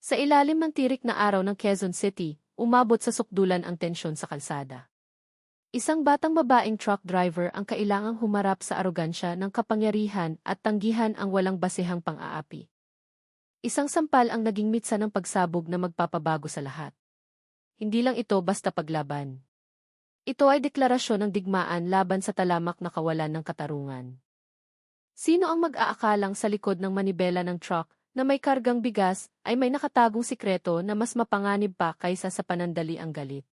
Sa ilalim ng tirik na araw ng Quezon City, umabot sa sukdulan ang tensyon sa kalsada. Isang batang babaeng truck driver ang kailangang humarap sa arogansya ng kapangyarihan at tanggihan ang walang basehang pang-aapi. Isang sampal ang naging mitsa ng pagsabog na magpapabago sa lahat. Hindi lang ito basta paglaban. Ito ay deklarasyon ng digmaan laban sa talamak na kawalan ng katarungan. Sino ang mag-aakalang sa likod ng manibela ng truck na may kargang bigas ay may nakatagong sikreto na mas mapanganib pa kaysa sa panandali ang galit?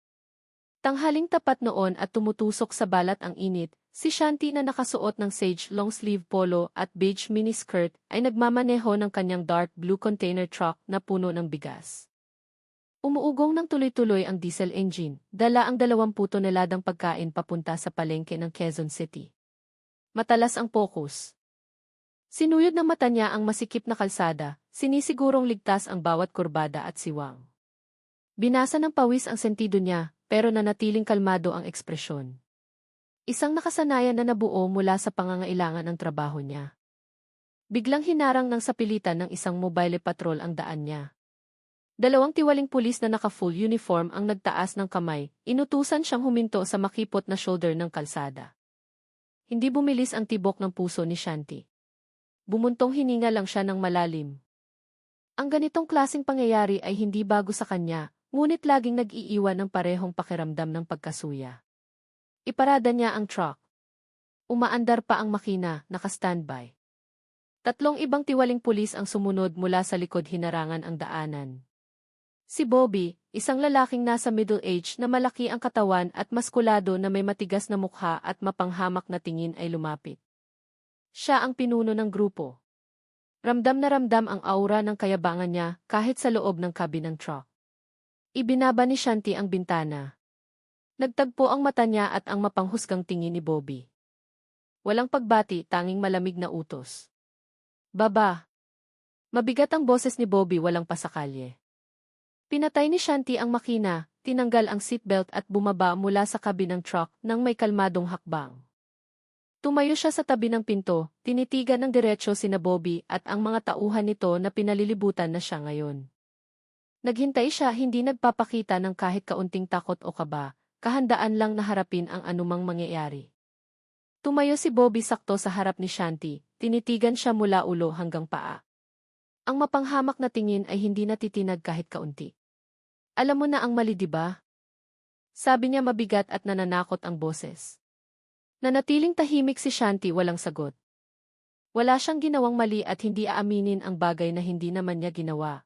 Tanghaling tapat noon at tumutusok sa balat ang init, si Shanti na nakasuot ng sage long-sleeve polo at beige miniskirt ay nagmamaneho ng kanyang dark blue container truck na puno ng bigas. Umuugong ng tuloy-tuloy ang diesel engine, dala ang 20 toneladang pagkain papunta sa palengke ng Quezon City. Matalas ang focus. Sinuyod ng mata niya ang masikip na kalsada, sinisigurong ligtas ang bawat kurbada at siwang. Binasa ng pawis ang sentido niya, pero nanatiling kalmado ang ekspresyon. Isang nakasanayan na nabuo mula sa pangangailangan ng trabaho niya. Biglang hinarang ng sapilitan ng isang mobile patrol ang daan niya. 2 tiwaling pulis na naka-full uniform ang nagtaas ng kamay, inutusan siyang huminto sa makipot na shoulder ng kalsada. Hindi bumilis ang tibok ng puso ni Shanti. Bumuntong hininga lang siya ng malalim. Ang ganitong klaseng pangyayari ay hindi bago sa kanya, ngunit laging nag-iiwan ng parehong pakiramdam ng pagkasuya. Iparada niya ang truck. Umaandar pa ang makina, naka-standby. 3 ibang tiwaling pulis ang sumunod mula sa likod hinarangan ang daanan. Si Bobby, isang lalaking nasa middle age na malaki ang katawan at maskulado na may matigas na mukha at mapanghamak na tingin ay lumapit. Siya ang pinuno ng grupo. Ramdam na ramdam ang aura ng kayabangan niya kahit sa loob ng cabin ng truck. Ibinaba ni Shanti ang bintana. Nagtagpo ang mata niya at ang mapanghusgang tingin ni Bobby. Walang pagbati, tanging malamig na utos. Baba! Mabigat ang boses ni Bobby, walang pasakalye. Pinatay ni Shanti ang makina, tinanggal ang seatbelt at bumaba mula sa cabin ng truck nang may kalmadong hakbang. Tumayo siya sa tabi ng pinto, tinitigan ng diretsyo sina Bobby at ang mga tauhan nito na pinalilibutan na siya ngayon. Naghintay siya, hindi nagpapakita ng kahit kaunting takot o kaba, kahandaan lang na harapin ang anumang mangyayari. Tumayo si Bobby sakto sa harap ni Shanti, tinitigan siya mula ulo hanggang paa. Ang mapanghamak na tingin ay hindi natitinag kahit kaunti. Alam mo na ang mali, di ba? Sabi niya mabigat at nananakot ang boses. Nanatiling tahimik si Shanti, walang sagot. Wala siyang ginawang mali at hindi aaminin ang bagay na hindi naman niya ginawa.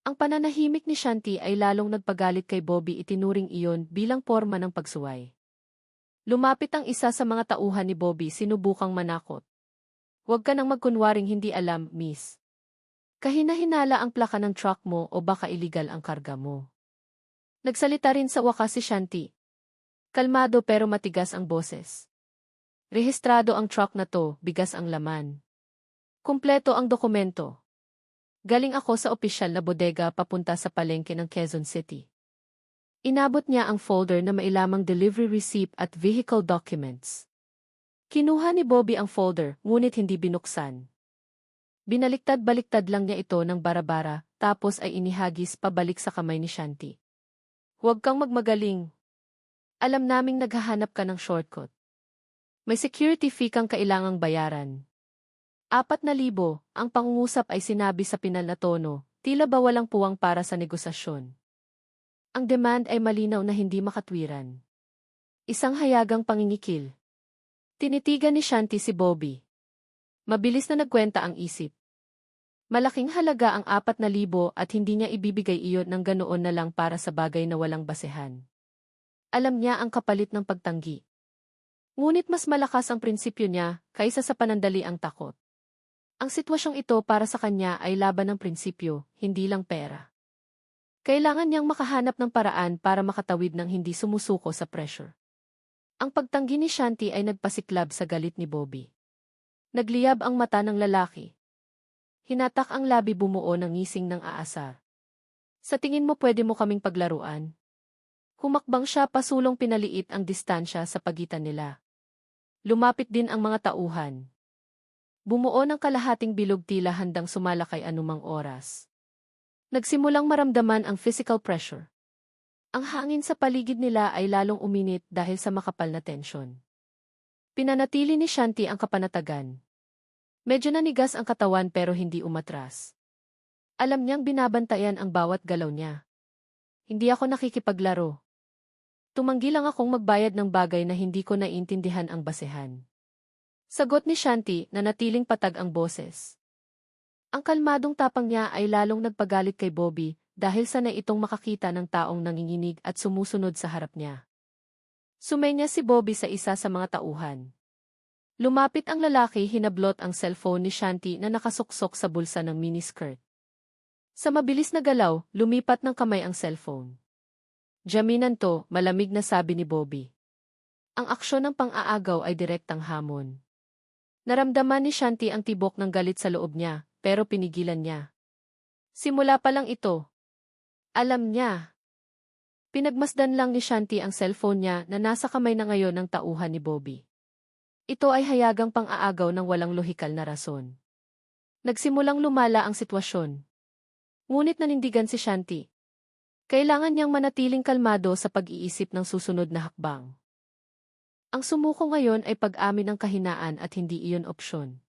Ang pananahimik ni Shanti ay lalong nagpagalit kay Bobby, itinuring iyon bilang forma ng pagsuway. Lumapit ang isa sa mga tauhan ni Bobby, sinubukang manakot. Huwag ka nang magkunwaring hindi alam, miss. Kahina-hinala ang plaka ng truck mo o baka illegal ang karga mo. Nagsalita rin sa wakas si Shanti. Kalmado pero matigas ang boses. Rehistrado ang truck na to, bigas ang laman. Kumpleto ang dokumento. Galing ako sa opisyal na bodega papunta sa palengke ng Quezon City. Inabot niya ang folder na mailamang delivery receipt at vehicle documents. Kinuha ni Bobby ang folder, ngunit hindi binuksan. Binaliktad-baliktad lang niya ito ng bara-bara, tapos ay inihagis pabalik sa kamay ni Shanti. Huwag kang magmagaling. Alam naming naghahanap ka ng shortcut. May security fee kang kailangang bayaran. 4,000, ang pangungusap ay sinabi sa pinal na tono, tila ba walang puwang para sa negosasyon. Ang demand ay malinaw na hindi makatwiran. Isang hayagang pangingikil. Tinitigan ni Shanti si Bobby. Mabilis na nagkwenta ang isip. Malaking halaga ang 4,000 at hindi niya ibibigay iyon ng ganoon na lang para sa bagay na walang basehan. Alam niya ang kapalit ng pagtanggi. Ngunit mas malakas ang prinsipyo niya kaysa sa panandali ang takot. Ang sitwasyong ito para sa kanya ay laban ng prinsipyo, hindi lang pera. Kailangan niyang makahanap ng paraan para makatawid ng hindi sumusuko sa pressure. Ang pagtanggi ni Shanti ay nagpasiklab sa galit ni Bobby. Nagliyab ang mata ng lalaki. Hinatak ang labi, bumuo ng ngising ng aasar. Sa tingin mo pwede mo kaming paglaruan? Humakbang siya, pasulong pinaliit ang distansya sa pagitan nila. Lumapit din ang mga tauhan. Bumuo ng kalahating bilog, tila handang sumalakay anumang oras. Nagsimulang maramdaman ang physical pressure. Ang hangin sa paligid nila ay lalong uminit dahil sa makapal na tensyon. Pinanatili ni Shanti ang kapanatagan. Medyo nanigas ang katawan pero hindi umatras. Alam niyang binabantayan ang bawat galaw niya. Hindi ako nakikipaglaro. Tumanggi lang akong magbayad ng bagay na hindi ko naiintindihan ang basehan. Sagot ni Shanti na natiling patag ang boses. Ang kalmadong tapang niya ay lalong nagpagalit kay Bobby dahil sanay itong makakita ng taong nanginginig at sumusunod sa harap niya. Sumenya si Bobby sa isa sa mga tauhan. Lumapit ang lalaki, hinablot ang cellphone ni Shanti na nakasuksok sa bulsa ng miniskirt. Sa mabilis na galaw, lumipat ng kamay ang cellphone. Jaminan to, malamig na sabi ni Bobby. Ang aksyon ng pang-aagaw ay direktang hamon. Naramdaman ni Shanti ang tibok ng galit sa loob niya, pero pinigilan niya. Simula pa lang ito. Alam niya. Pinagmasdan lang ni Shanti ang cellphone niya na nasa kamay na ngayon ng tauhan ni Bobby. Ito ay hayagang pang-aagaw ng walang lohikal na rason. Nagsimulang lumala ang sitwasyon. Ngunit nanindigan si Shanti. Kailangan niyang manatiling kalmado sa pag-iisip ng susunod na hakbang. Ang sumuko ngayon ay pag-amin ng kahinaan at hindi iyon opsyon.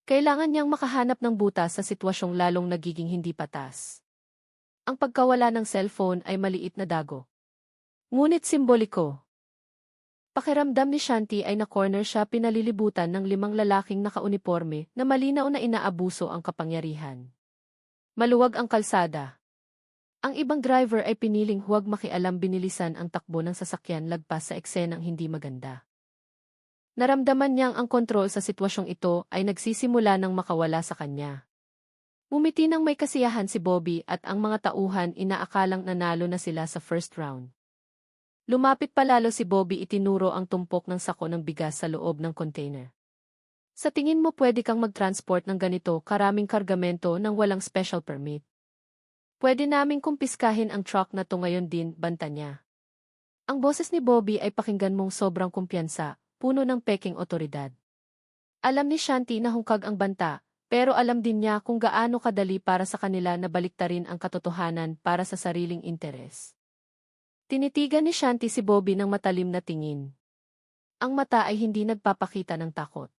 Kailangan niyang makahanap ng butas sa sitwasyong lalong nagiging hindi patas. Ang pagkawala ng cellphone ay maliit na dago. Ngunit simboliko. Pakiramdam ni Shanti ay na-corner siya, pinalilibutan ng 5 lalaking nakauniporme na malinaw na inaabuso ang kapangyarihan. Maluwag ang kalsada. Ang ibang driver ay piniling huwag makialam, binilisan ang takbo ng sasakyan lagpas sa eksenang hindi maganda. Naramdaman niyang ang kontrol sa sitwasyong ito ay nagsisimula ng makawala sa kanya. Umiti ng may kasiyahan si Bobby at ang mga tauhan inaakalang nanalo na sila sa first round. Lumapit palalo si Bobby, itinuro ang tumpok ng sako ng bigas sa loob ng container. Sa tingin mo pwede kang mag-transport ng ganito karaming kargamento nang walang special permit? Pwede naming kumpiskahin ang truck na to ngayon din, banta niya. Ang boses ni Bobby ay pakinggan mong sobrang kumpiyansa, puno ng peking otoridad. Alam ni Shanti na hungkag ang banta, pero alam din niya kung gaano kadali para sa kanila na baliktarin ang katotohanan para sa sariling interes. Tinitigan ni Shanti si Bobby ng matalim na tingin. Ang mata ay hindi nagpapakita ng takot.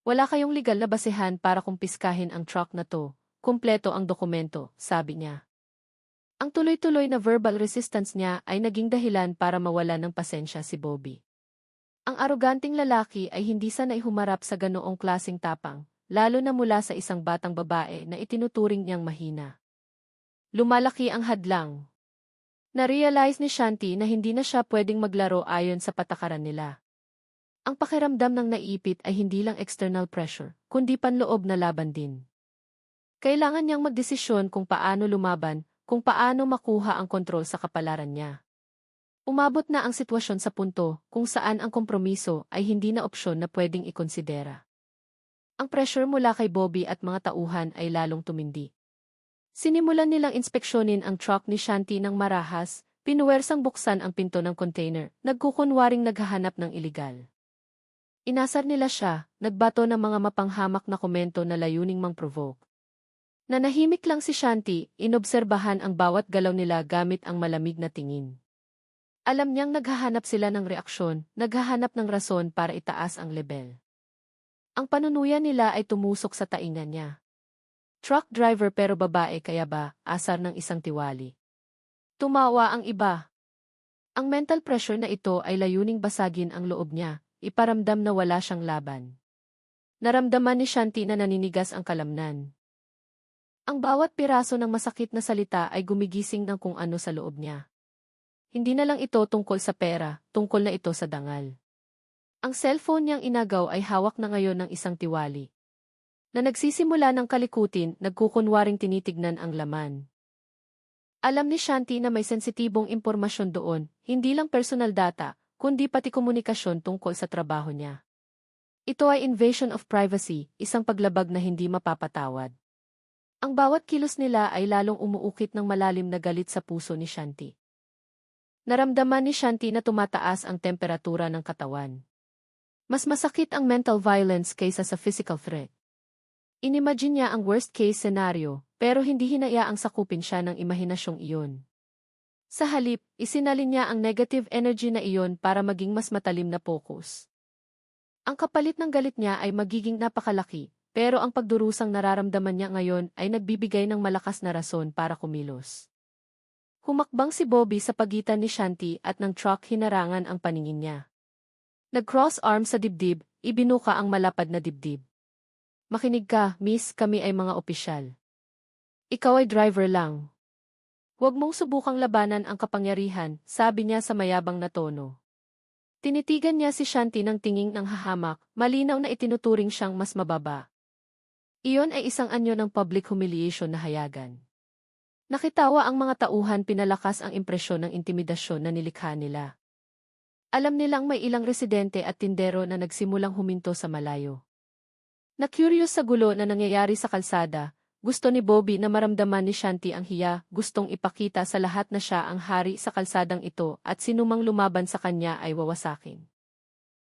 Wala kayong legal na basehan para kumpiskahin ang truck na to. Kumpleto ang dokumento, sabi niya. Ang tuloy-tuloy na verbal resistance niya ay naging dahilan para mawala ng pasensya si Bobby. Ang aroganting lalaki ay hindi sanay humarap sa ganoong klaseng tapang, lalo na mula sa isang batang babae na itinuturing niyang mahina. Lumalaki ang hadlang. Narealize ni Shanti na hindi na siya pwedeng maglaro ayon sa patakaran nila. Ang pakiramdam ng naipit ay hindi lang external pressure, kundi panloob na laban din. Kailangan niyang magdesisyon kung paano lumaban, kung paano makuha ang kontrol sa kapalaran niya. Umabot na ang sitwasyon sa punto kung saan ang kompromiso ay hindi na opsyon na pwedeng ikonsidera. Ang pressure mula kay Bobby at mga tauhan ay lalong tumindi. Sinimulan nilang inspeksyonin ang truck ni Shanti ng marahas, pinuwersang buksan ang pinto ng container, nagkukunwaring naghahanap ng iligal. Inasar nila siya, nagbato ng mga mapanghamak na komento na layuning mang-provoke. Nanahimik lang si Shanti, inobserbahan ang bawat galaw nila gamit ang malamig na tingin. Alam niyang naghahanap sila ng reaksyon, naghahanap ng rason para itaas ang lebel. Ang panunuyan nila ay tumusok sa taingan niya. Truck driver pero babae, kaya ba, asar ng isang tiwali. Tumawa ang iba. Ang mental pressure na ito ay layuning basagin ang loob niya, iparamdam na wala siyang laban. Naramdaman ni Shanti na naninigas ang kalamnan. Ang bawat piraso ng masakit na salita ay gumigising ng kung ano sa loob niya. Hindi na lang ito tungkol sa pera, tungkol na ito sa dangal. Ang cellphone niyang inagaw ay hawak na ngayon ng isang tiwali. Na nagsisimula ng kalikutin, nagkukunwaring tinitignan ang laman. Alam ni Shanti na may sensitibong impormasyon doon, hindi lang personal data, kundi pati komunikasyon tungkol sa trabaho niya. Ito ay invasion of privacy, isang paglabag na hindi mapapatawad. Ang bawat kilos nila ay lalong umuukit ng malalim na galit sa puso ni Shanti. Naramdaman ni Shanti na tumataas ang temperatura ng katawan. Mas masakit ang mental violence kaysa sa physical threat. Inimagine niya ang worst case scenario, pero hindi hinayaang sakupin siya ng imahinasyong iyon. Sa halip, isinalin niya ang negative energy na iyon para maging mas matalim na focus. Ang kapalit ng galit niya ay magiging napakalaki, pero ang pagdurusang nararamdaman niya ngayon ay nagbibigay ng malakas na rason para kumilos. Humakbang si Bobby sa pagitan ni Shanti at ng truck hinarangan ang paningin niya. Nag-cross arm sa dibdib, ibinuka ang malapad na dibdib. Makinig ka, miss, kami ay mga opisyal. Ikaw ay driver lang. Huwag mong subukang labanan ang kapangyarihan, sabi niya sa mayabang na tono. Tinitigan niya si Shanti ng tinging ng hahamak, malinaw na itinuturing siyang mas mababa. Iyon ay isang anyo ng public humiliation na hayagan. Nakitawa ang mga tauhan, pinalakas ang impresyon ng intimidasyon na nilikha nila. Alam nilang may ilang residente at tindero na nagsimulang huminto sa malayo. Na-curious sa gulo na nangyayari sa kalsada, gusto ni Bobby na maramdaman ni Shanti ang hiya, gustong ipakita sa lahat na siya ang hari sa kalsadang ito at sinumang lumaban sa kanya ay wawasakin.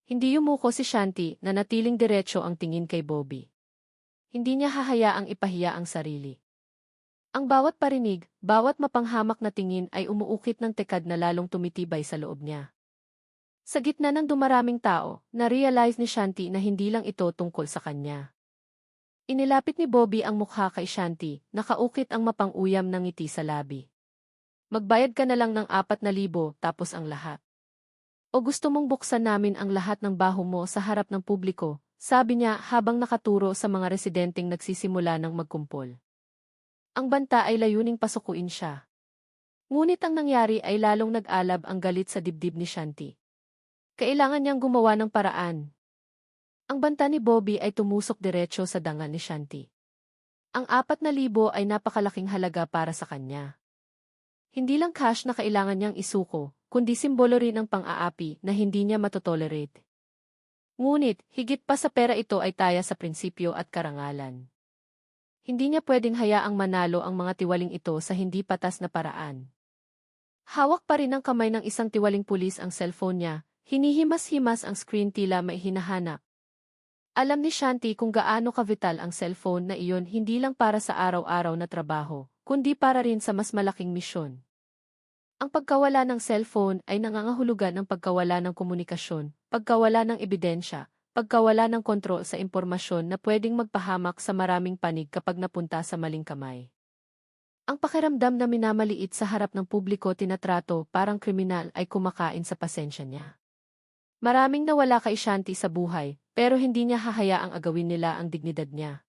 Hindi yumuko si Shanti na natiling diretso ang tingin kay Bobby. Hindi niya hahayaang ipahiya ang sarili. Ang bawat parinig, bawat mapanghamak na tingin ay umuukit ng tekad na lalong tumitibay sa loob niya. Sa gitna ng dumaraming tao, na-realize ni Shanti na hindi lang ito tungkol sa kanya. Inilapit ni Bobby ang mukha kay Shanti, nakaukit ang mapang-uyam ng ngiti sa labi. Magbayad ka na lang ng 4,000 tapos ang lahat. O gusto mong buksan namin ang lahat ng baho mo sa harap ng publiko, sabi niya habang nakaturo sa mga residenteng nagsisimula ng magkumpol. Ang banta ay layuning pasukuin siya. Ngunit ang nangyari ay lalong nag-alab ang galit sa dibdib ni Shanti. Kailangan niyang gumawa ng paraan. Ang banta ni Bobby ay tumusok diretso sa dangal ni Shanti. Ang 4,000 ay napakalaking halaga para sa kanya. Hindi lang cash na kailangan niyang isuko, kundi simbolo rin ng pang-aapi na hindi niya matotolerate. Ngunit, higit pa sa pera, ito ay taya sa prinsipyo at karangalan. Hindi niya pwedeng hayaang manalo ang mga tiwaling ito sa hindi patas na paraan. Hawak pa rin ng kamay ng isang tiwaling pulis ang cellphone niya, hinihimas-himas ang screen, tila may hinahanap. Alam ni Shanti kung gaano kavital ang cellphone na iyon, hindi lang para sa araw-araw na trabaho, kundi para rin sa mas malaking misyon. Ang pagkawala ng cellphone ay nangangahulugan ng pagkawala ng komunikasyon, pagkawala ng ebidensya, pagkawala ng kontrol sa impormasyon na pwedeng magpahamak sa maraming panig kapag napunta sa maling kamay. Ang pakiramdam na minamaliit sa harap ng publiko, tinatrato parang kriminal, ay kumakain sa pasensya niya. Maraming nawala kay Shanti sa buhay, pero hindi niya hahayaang agawin nila ang dignidad niya.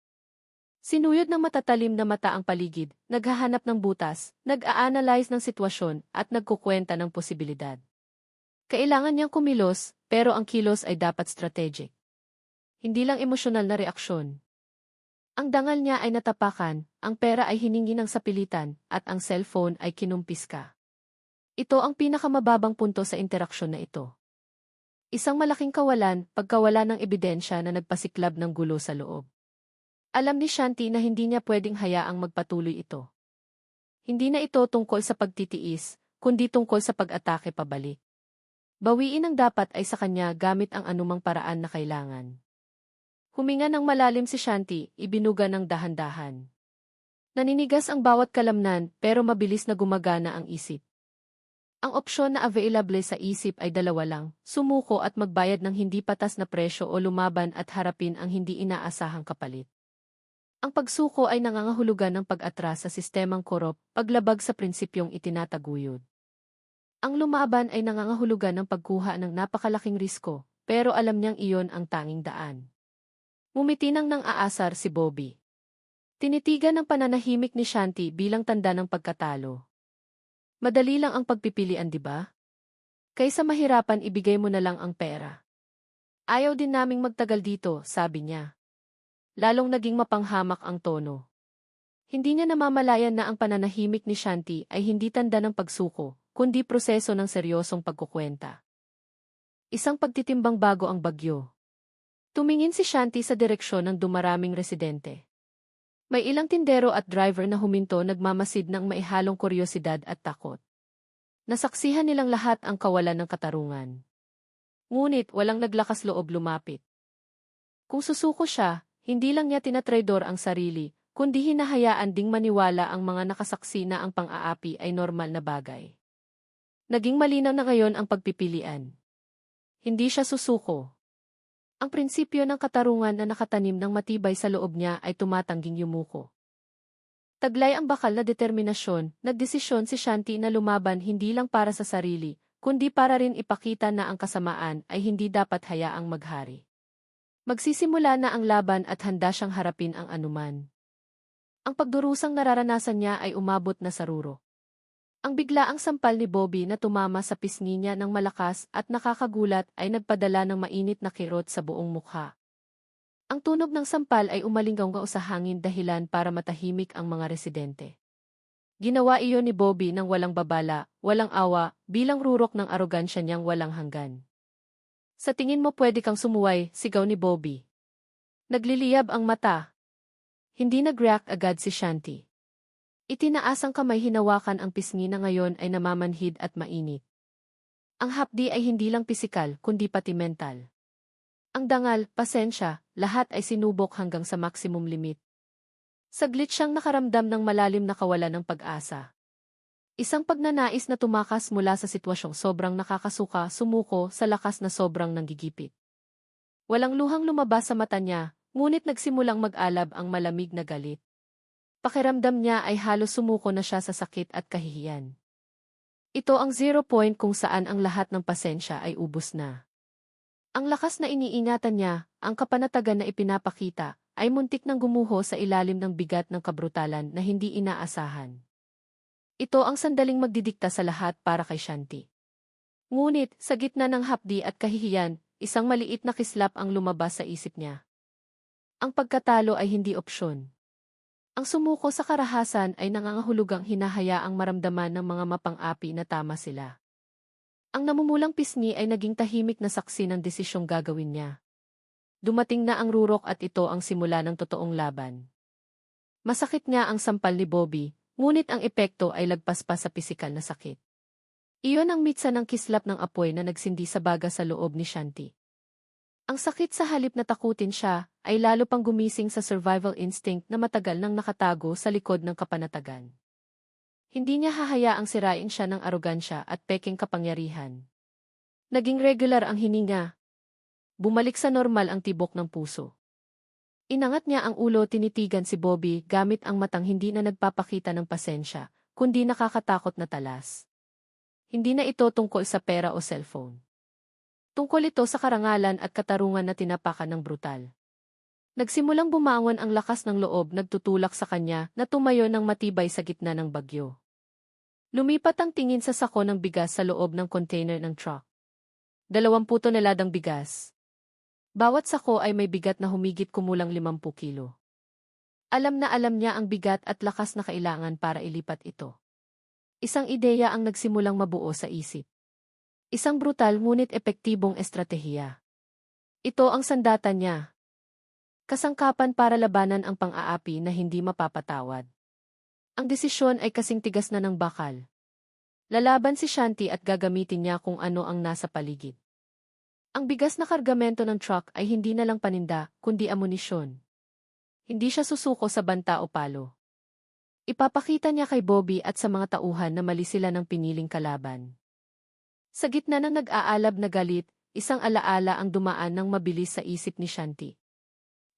Sinuyod ng matatalim na mata ang paligid, naghahanap ng butas, nag-a-analyze ng sitwasyon, at nagkukwenta ng posibilidad. Kailangan niyang kumilos, pero ang kilos ay dapat strategic. Hindi lang emosyonal na reaksyon. Ang dangal niya ay natapakan, ang pera ay hiningi ng sapilitan, at ang cellphone ay kinumpiska. Ito ang pinakamababang punto sa interaksyon na ito. Isang malaking kawalan, pagkawala ng ebidensya na nagpasiklab ng gulo sa loob. Alam ni Shanti na hindi niya pwedeng hayaang magpatuloy ito. Hindi na ito tungkol sa pagtitiis, kundi tungkol sa pag-atake pabalik. Bawiin ang dapat ay sa kanya gamit ang anumang paraan na kailangan. Huminga ng malalim si Shanti, ibinuga ng dahan-dahan. Naninigas ang bawat kalamnan, pero mabilis na gumagana ang isip. Ang opsyon na available sa isip ay dalawa lang, sumuko at magbayad ng hindi patas na presyo o lumaban at harapin ang hindi inaasahang kapalit. Ang pagsuko ay nangangahulugan ng pag-atras sa sistemang korop, paglabag sa prinsipyong itinataguyod. Ang lumaban ay nangangahulugan ng pagkuha ng napakalaking risko, pero alam niyang iyon ang tanging daan. Ngumiti nang aasar si Bobby. Tinitigan ng pananahimik ni Shanti bilang tanda ng pagkatalo. Madali lang ang pagpipilian, di ba? Kaysa mahirapan, ibigay mo na lang ang pera. Ayaw din naming magtagal dito, sabi niya. Lalong naging mapanghamak ang tono. Hindi niya namamalayan na ang pananahimik ni Shanti ay hindi tanda ng pagsuko, kundi proseso ng seryosong pagkukwenta. Isang pagtitimbang bago ang bagyo. Tumingin si Shanti sa direksyon ng dumaraming residente. May ilang tindero at driver na huminto, nagmamasid ng maihalong kuryosidad at takot. Nasaksihan nilang lahat ang kawalan ng katarungan. Ngunit walang naglakas loob lumapit. Kung susuko siya, hindi lang niya tinatraidor ang sarili, kundi hinahayaan ding maniwala ang mga nakasaksi na ang pang-aapi ay normal na bagay. Naging malinaw na ngayon ang pagpipilian. Hindi siya susuko. Ang prinsipyo ng katarungan na nakatanim ng matibay sa loob niya ay tumatangging yumuko. Taglay ang bakal na determinasyon, nagdesisyon si Shanti na lumaban hindi lang para sa sarili, kundi para rin ipakita na ang kasamaan ay hindi dapat hayaang maghari. Magsisimula na ang laban at handa siyang harapin ang anuman. Ang pagdurusang nararanasan niya ay umabot na sa ruro. Ang biglaang sampal ni Bobby na tumama sa pisngi niya ng malakas at nakakagulat ay nagpadala ng mainit na kirot sa buong mukha. Ang tunog ng sampal ay umalinggaw sa hangin dahilan para matahimik ang mga residente. Ginawa iyon ni Bobby ng walang babala, walang awa, bilang rurok ng arogansya niyang walang hanggan. Sa tingin mo pwede kang sumuway, sigaw ni Bobby. Nagliliyab ang mata. Hindi nag-react agad si Shanti. Itinaas ang kamay, hinawakan ang pisngi na ngayon ay namamanhid at mainit. Ang hapdi ay hindi lang pisikal kundi pati mental. Ang dangal, pasensya, lahat ay sinubok hanggang sa maximum limit. Saglit siyang nakaramdam ng malalim na kawalan ng pag-asa. Isang pagnanais na tumakas mula sa sitwasyong sobrang nakakasuka, sumuko sa lakas na sobrang nanggigipit. Walang luhang lumabas sa mata niya, ngunit nagsimulang mag-alab ang malamig na galit. Pakiramdam niya ay halos sumuko na siya sa sakit at kahihiyan. Ito ang 0 point kung saan ang lahat ng pasensya ay ubos na. Ang lakas na iniingatan niya, ang kapanatagan na ipinapakita, ay muntik nang gumuho sa ilalim ng bigat ng kabrutalan na hindi inaasahan. Ito ang sandaling magdidikta sa lahat para kay Shanti. Ngunit, sa gitna ng hapdi at kahihiyan, isang maliit na kislap ang lumabas sa isip niya. Ang pagkatalo ay hindi opsyon. Ang sumuko sa karahasan ay nangangahulugang hinahayaang maramdaman ng mga mapang-api na tama sila. Ang namumulang pisngi ay naging tahimik na saksi ng desisyong gagawin niya. Dumating na ang rurok at ito ang simula ng totoong laban. Masakit nga ang sampal ni Bobby, ngunit ang epekto ay lagpas pa sa pisikal na sakit. Iyon ang mitsa ng kislap ng apoy na nagsindi sa baga sa loob ni Shanti. Ang sakit sa halip na takutin siya, ay lalo pang gumising sa survival instinct na matagal nang nakatago sa likod ng kapanatagan. Hindi niya hahayaang sirain siya ng arogansya at peking kapangyarihan. Naging regular ang hininga. Bumalik sa normal ang tibok ng puso. Inangat niya ang ulo, tinitigan si Bobby gamit ang matang hindi na nagpapakita ng pasensya, kundi nakakatakot na talas. Hindi na ito tungkol sa pera o cellphone. Tungkol ito sa karangalan at katarungan na tinapakan ng brutal. Nagsimulang bumangon ang lakas ng loob, nagtutulak sa kanya na tumayo ng matibay sa gitna ng bagyo. Lumipat ang tingin sa sako ng bigas sa loob ng container ng truck. 20 toneladang bigas. Bawat sako ay may bigat na humigit kumulang 50 kilo. Alam na alam niya ang bigat at lakas na kailangan para ilipat ito. Isang ideya ang nagsimulang mabuo sa isip. Isang brutal ngunit epektibong estratehiya. Ito ang sandata niya. Kasangkapan para labanan ang pang-aapi na hindi mapapatawad. Ang desisyon ay kasing tigas na ng bakal. Lalaban si Shanti at gagamitin niya kung ano ang nasa paligid. Ang bigas na kargamento ng truck ay hindi na lang paninda, kundi amunisyon. Hindi siya susuko sa banta o palo. Ipapakita niya kay Bobby at sa mga tauhan na mali sila ng piniling kalaban. Sa gitna ng nag-aalab na galit, isang alaala ang dumaan ng mabilis sa isip ni Shanti.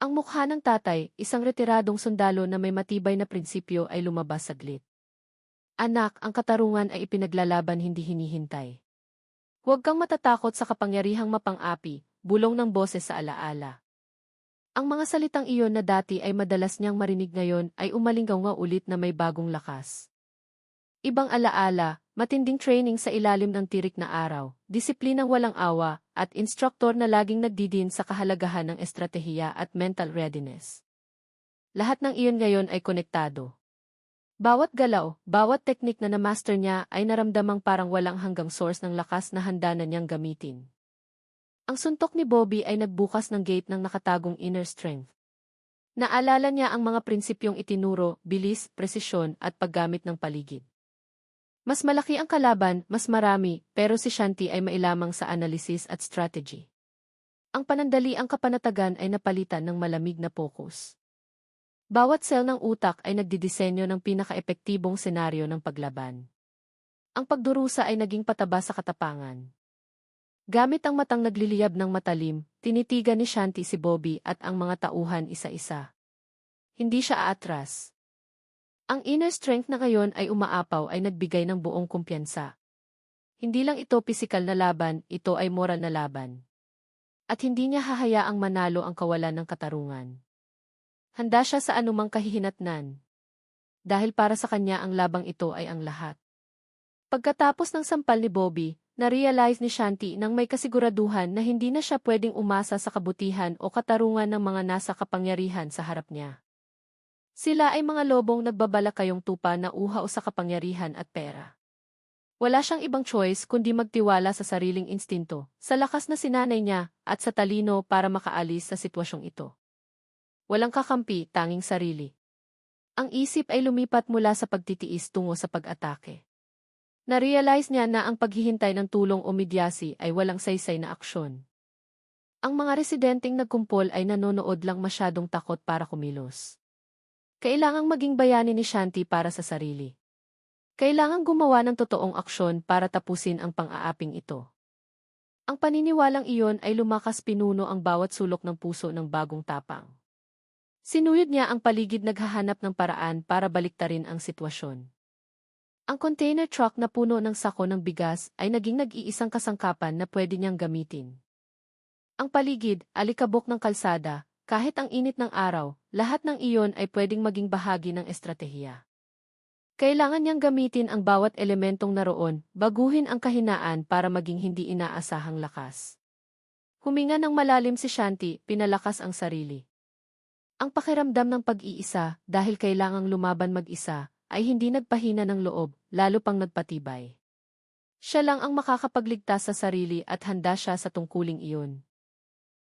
Ang mukha ng tatay, isang retiradong sundalo na may matibay na prinsipyo, ay lumabas saglit. Anak, ang katarungan ay ipinaglalaban, hindi hinihintay. Huwag kang matatakot sa kapangyarihang mapang-api, bulong ng boses sa alaala. Ang mga salitang iyon na dati ay madalas niyang marinig ngayon ay umalinggaw nga ulit na may bagong lakas. Ibang alaala, matinding training sa ilalim ng tirik na araw, disiplinang walang awa, at instruktor na laging nagdidin sa kahalagahan ng estratehiya at mental readiness. Lahat ng iyon ngayon ay konektado. Bawat galaw, bawat teknik na na-master niya ay naramdamang parang walang hanggang source ng lakas na handa na niyang gamitin. Ang suntok ni Bobby ay nagbukas ng gate ng nakatagong inner strength. Naalala niya ang mga prinsipyong itinuro, bilis, presisyon, at paggamit ng paligid. Mas malaki ang kalaban, mas marami, pero si Shanti ay mailamang sa analysis at strategy. Ang panandaliang kapanatagan ay napalitan ng malamig na focus. Bawat cell ng utak ay nagdidisenyo ng pinaka-epektibong senaryo ng paglaban. Ang pagdurusa ay naging pataba sa katapangan. Gamit ang matang nagliliyab ng matalim, tinitigan ni Shanti si Bobby at ang mga tauhan isa-isa. Hindi siya aatras. Ang inner strength na ngayon ay umaapaw ay nagbigay ng buong kumpiyansa. Hindi lang ito pisikal na laban, ito ay moral na laban. At hindi niya hahayaang manalo ang kawalan ng katarungan. Handa siya sa anumang kahihinatnan. Dahil para sa kanya ang labang ito ay ang lahat. Pagkatapos ng sampal ni Bobby, na-realize ni Shanti nang may kasiguraduhan na hindi na siya pwedeng umasa sa kabutihan o katarungan ng mga nasa kapangyarihan sa harap niya. Sila ay mga lobong nagbabalakayong tupa na uhaw sa kapangyarihan at pera. Wala siyang ibang choice kundi magtiwala sa sariling instinto, sa lakas na sinanay niya, at sa talino para makaalis sa sitwasyong ito. Walang kakampi, tanging sarili. Ang isip ay lumipat mula sa pagtitiis tungo sa pag-atake. Na-realize niya na ang paghihintay ng tulong o midyasi ay walang saysay na aksyon. Ang mga residenteng nagkumpol ay nanonood lang masyadong takot para kumilos. Kailangang maging bayani ni Shanti para sa sarili. Kailangang gumawa ng totoong aksyon para tapusin ang pang-aaping ito. Ang paniniwalang iyon ay lumakas pinuno ang bawat sulok ng puso ng bagong tapang. Sinuyod niya ang paligid naghahanap ng paraan para baliktarin ang sitwasyon. Ang container truck na puno ng sako ng bigas ay naging nag-iisang kasangkapan na pwede niyang gamitin. Ang paligid, alikabok ng kalsada, kahit ang init ng araw, lahat ng iyon ay pwedeng maging bahagi ng estratehiya. Kailangan niyang gamitin ang bawat elementong naroon, baguhin ang kahinaan para maging hindi inaasahang lakas. Huminga ng malalim si Shanti, pinalakas ang sarili. Ang pakiramdam ng pag-iisa, dahil kailangang lumaban mag-isa, ay hindi nagpahina ng loob, lalo pang nagpatibay. Siya lang ang makakapagligtas sa sarili at handa siya sa tungkuling iyon.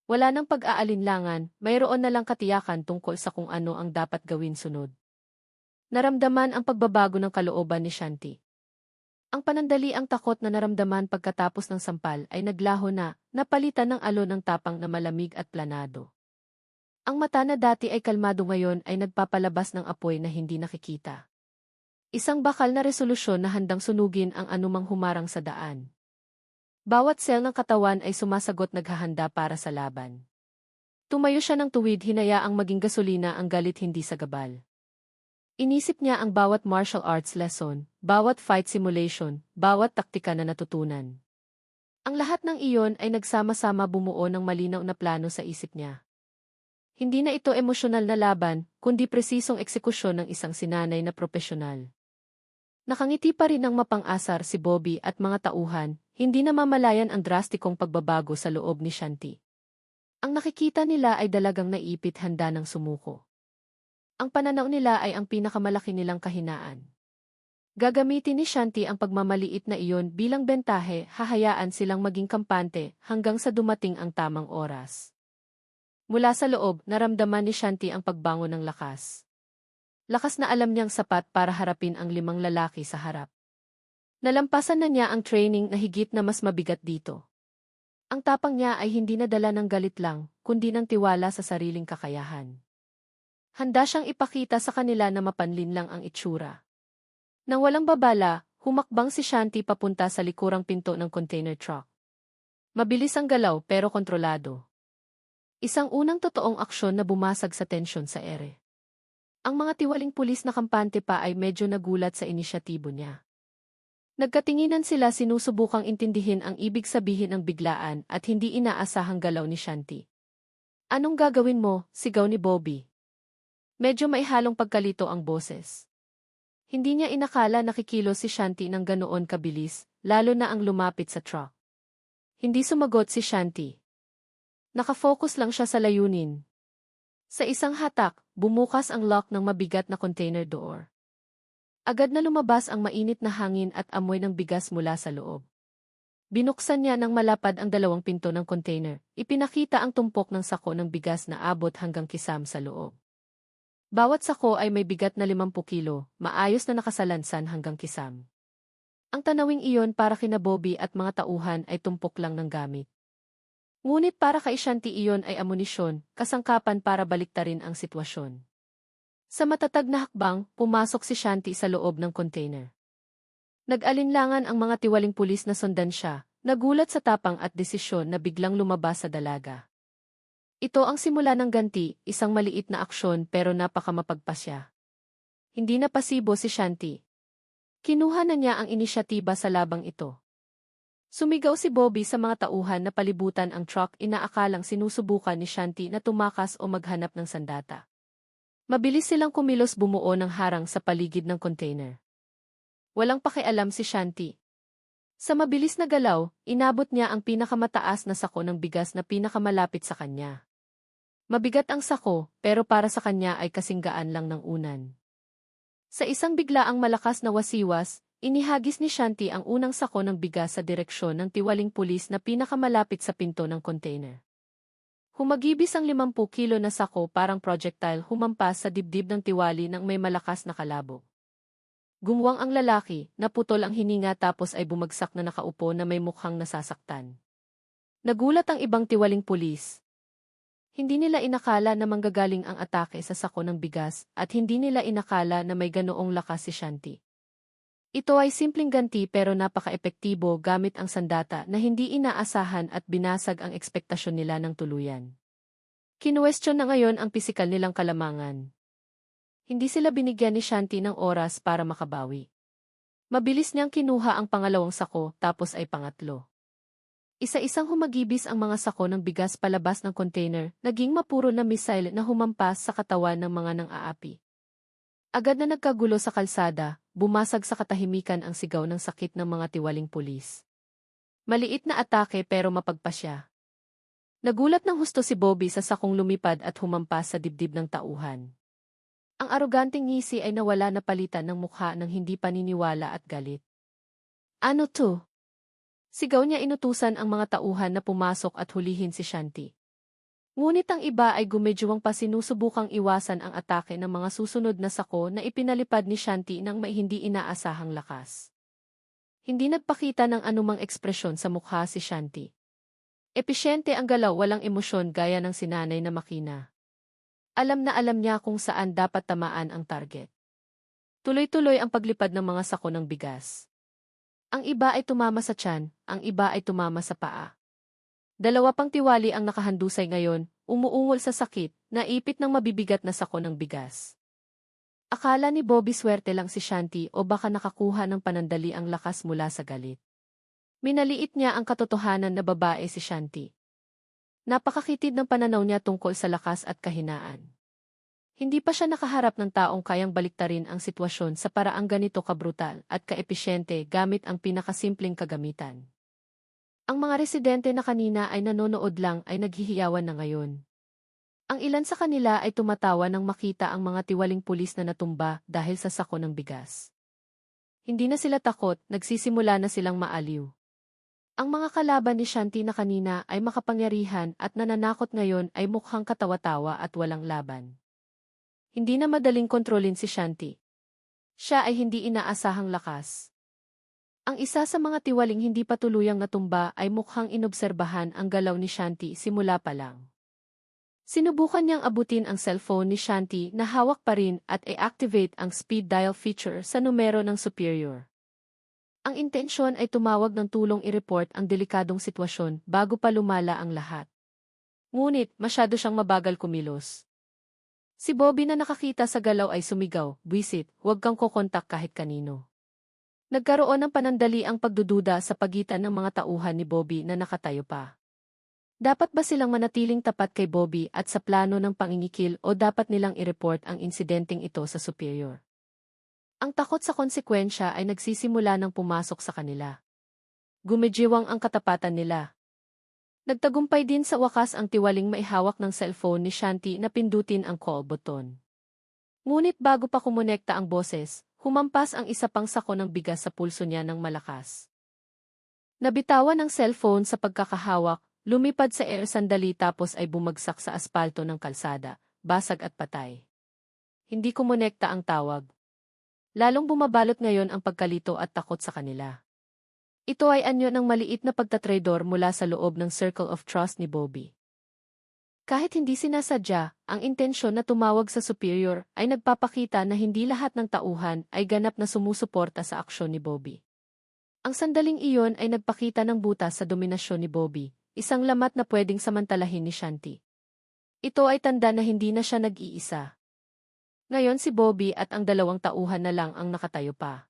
Wala nang pag-aalinlangan, mayroon na lang katiyakan tungkol sa kung ano ang dapat gawin sunod. Naramdaman ang pagbabago ng kalooban ni Shanti. Ang panandaliang takot na naramdaman pagkatapos ng sampal ay naglaho na, napalitan ng alon ng tapang na malamig at planado. Ang mata na dati ay kalmado ngayon ay nagpapalabas ng apoy na hindi nakikita. Isang bakal na resolusyon na handang sunugin ang anumang humarang sa daan. Bawat sel ng katawan ay sumasagot naghahanda para sa laban. Tumayo siya ng tuwid hinayaang maging gasolina ang galit hindi sa gabal. Inisip niya ang bawat martial arts lesson, bawat fight simulation, bawat taktika na natutunan. Ang lahat ng iyon ay nagsama-sama bumuo ng malinaw na plano sa isip niya. Hindi na ito emosyonal na laban, kundi presisong eksekusyon ng isang sinanay na propesyonal. Nakangiti pa rin ng mapang-asar si Bobby at mga tauhan, hindi na mamalayan ang drastikong pagbabago sa loob ni Shanti. Ang nakikita nila ay dalagang naipit handa ng sumuko. Ang pananaw nila ay ang pinakamalaki nilang kahinaan. Gagamitin ni Shanti ang pagmamaliit na iyon bilang bentahe, hahayaan silang maging kampante hanggang sa dumating ang tamang oras. Mula sa loob, naramdaman ni Shanti ang pagbangon ng lakas. Lakas na alam niyang sapat para harapin ang 5 lalaki sa harap. Nalampasan na niya ang training na higit na mas mabigat dito. Ang tapang niya ay hindi nadala ng galit lang, kundi ng tiwala sa sariling kakayahan. Handa siyang ipakita sa kanila na mapanlin lang ang itsura. Nang walang babala, humakbang si Shanti papunta sa likurang pinto ng container truck. Mabilis ang galaw pero kontrolado. Isang unang totoong aksyon na bumasag sa tensyon sa ere. Ang mga tiwaling pulis na kampante pa ay medyo nagulat sa inisyatibo niya. Nagkatinginan sila sinusubukang intindihin ang ibig sabihin ng biglaan at hindi inaasahang galaw ni Shanti. Anong gagawin mo? Sigaw ni Bobby. Medyo may halong pagkalito ang boses. Hindi niya inakala nakikilos si Shanti ng ganoon kabilis, lalo na ang lumapit sa truck. Hindi sumagot si Shanti. Nakafocus lang siya sa layunin. Sa isang hatak, bumukas ang lock ng mabigat na container door. Agad na lumabas ang mainit na hangin at amoy ng bigas mula sa loob. Binuksan niya ng malapad ang 2 pinto ng container. Ipinakita ang tumpok ng sako ng bigas na abot hanggang kisam sa loob. Bawat sako ay may bigat na 50 kilo, maayos na nakasalansan hanggang kisam. Ang tanawing iyon para kina Bobby at mga tauhan ay tumpok lang ng gamit. Ngunit para kay Shanti iyon ay amunisyon, kasangkapan para baliktarin ang sitwasyon. Sa matatag na hakbang, pumasok si Shanti sa loob ng container. Nag-alinlangan ang mga tiwaling pulis na sundan siya, nagulat sa tapang at desisyon na biglang lumabas sa dalaga. Ito ang simula ng ganti, isang maliit na aksyon pero napakamapagpasya. Hindi na pasibo si Shanti. Kinuha na niya ang inisyatiba sa labang ito. Sumigaw si Bobby sa mga tauhan na palibutan ang truck, inaakalang sinusubukan ni Shanti na tumakas o maghanap ng sandata. Mabilis silang kumilos, bumuo ng harang sa paligid ng container. Walang pakialam si Shanti. Sa mabilis na galaw, inabot niya ang pinakamataas na sako ng bigas na pinakamalapit sa kanya. Mabigat ang sako, pero para sa kanya ay kasinggaan lang ng unan. Sa isang biglaang malakas na wasiwas, inihagis ni Shanti ang unang sako ng bigas sa direksyon ng tiwaling pulis na pinakamalapit sa pinto ng container. Humagibis ang 50 kilo na sako, parang projectile, humampas sa dibdib ng tiwali ng may malakas na kalabog. Gumwang ang lalaki, naputol ang hininga tapos ay bumagsak na nakaupo na may mukhang nasasaktan. Nagulat ang ibang tiwaling pulis. Hindi nila inakala na manggagaling ang atake sa sako ng bigas at hindi nila inakala na may ganoong lakas si Shanti. Ito ay simpleng ganti pero napaka-epektibo gamit ang sandata na hindi inaasahan at binasag ang ekspektasyon nila ng tuluyan. Kinuwestiyon na ngayon ang pisikal nilang kalamangan. Hindi sila binigyan ni Shanti ng oras para makabawi. Mabilis niyang kinuha ang pangalawang sako tapos ay pangatlo. Isa-isang humagibis ang mga sako ng bigas palabas ng container, naging mapuro na missile na humampas sa katawan ng mga nang-aapi. Agad na nagkagulo sa kalsada, bumasag sa katahimikan ang sigaw ng sakit ng mga tiwaling pulis. Maliit na atake pero mapagpasya. Nagulat ng husto si Bobby sa sakong lumipad at humampas sa dibdib ng tauhan. Ang aroganteng ngisi ay nawala na palitan ng mukha ng hindi paniniwala at galit. Ano to? Sigaw niya, inutusan ang mga tauhan na pumasok at hulihin si Shanti. Ngunit ang iba ay gumedyoang pa, sinusubukang iwasan ang atake ng mga susunod na sako na ipinalipad ni Shanti ng may hindi inaasahang lakas. Hindi nagpakita ng anumang ekspresyon sa mukha si Shanti. Episyente ang galaw, walang emosyon gaya ng sinanay na makina. Alam na alam niya kung saan dapat tamaan ang target. Tuloy-tuloy ang paglipad ng mga sako ng bigas. Ang iba ay tumama sa tiyan, ang iba ay tumama sa paa. Dalawa pang tiwali ang nakahandusay ngayon, umuungol sa sakit, naipit ng mabibigat na sako ng bigas. Akala ni Bobby swerte lang si Shanti o baka nakakuha ng panandali ang lakas mula sa galit. Minaliit niya ang katotohanan na babae si Shanti. Napakakitid ng pananaw niya tungkol sa lakas at kahinaan. Hindi pa siya nakaharap ng taong kayang baliktarin ang sitwasyon sa paraang ganito kabrutal at kaepisyente gamit ang pinakasimpleng kagamitan. Ang mga residente na kanina ay nanonood lang ay naghihiyawan na ngayon. Ang ilan sa kanila ay tumatawa nang makita ang mga tiwaling pulis na natumba dahil sa sako ng bigas. Hindi na sila takot, nagsisimula na silang maaliw. Ang mga kalaban ni Shanti na kanina ay makapangyarihan at nananakot ngayon ay mukhang katawa-tawa at walang laban. Hindi na madaling kontrolin si Shanti. Siya ay hindi inaasahang lakas. Ang isa sa mga tiwaling hindi pa tuluyang natumba ay mukhang inobserbahan ang galaw ni Shanti simula pa lang. Sinubukan niyang abutin ang cellphone ni Shanti na hawak pa rin at i-activate ang speed dial feature sa numero ng superior. Ang intensyon ay tumawag ng tulong i-report ang delikadong sitwasyon bago pa lumala ang lahat. Ngunit masyado siyang mabagal kumilos. Si Bobby na nakakita sa galaw ay sumigaw, "Buwisit, huwag kang kokontak kahit kanino." Nagkaroon ng panandali ang pagdududa sa pagitan ng mga tauhan ni Bobby na nakatayo pa. Dapat ba silang manatiling tapat kay Bobby at sa plano ng pangingikil o dapat nilang i-report ang insidenteng ito sa superior? Ang takot sa konsekwensya ay nagsisimula ng pumasok sa kanila. Gumedjiwang ang katapatan nila. Nagtagumpay din sa wakas ang tiwaling maihawak ng cellphone ni Shanti na pindutin ang call button. Ngunit bago pa kumonekta ang boses, humampas ang isa pang sako ng bigas sa pulso niya ng malakas. Nabitawan ang cellphone sa pagkakahawak, lumipad sa air sandali tapos ay bumagsak sa aspalto ng kalsada, basag at patay. Hindi kumonekta ang tawag. Lalong bumabalot ngayon ang pagkalito at takot sa kanila. Ito ay anyo ng maliit na pagtatraidor mula sa loob ng circle of trust ni Bobby. Kahit hindi sinasadya, ang intensyon na tumawag sa superior ay nagpapakita na hindi lahat ng tauhan ay ganap na sumusuporta sa aksyon ni Bobby. Ang sandaling iyon ay nagpakita ng butas sa dominasyon ni Bobby, isang lamat na pwedeng samantalahin ni Shanti. Ito ay tanda na hindi na siya nag-iisa. Ngayon si Bobby at ang dalawang tauhan na lang ang nakatayo pa.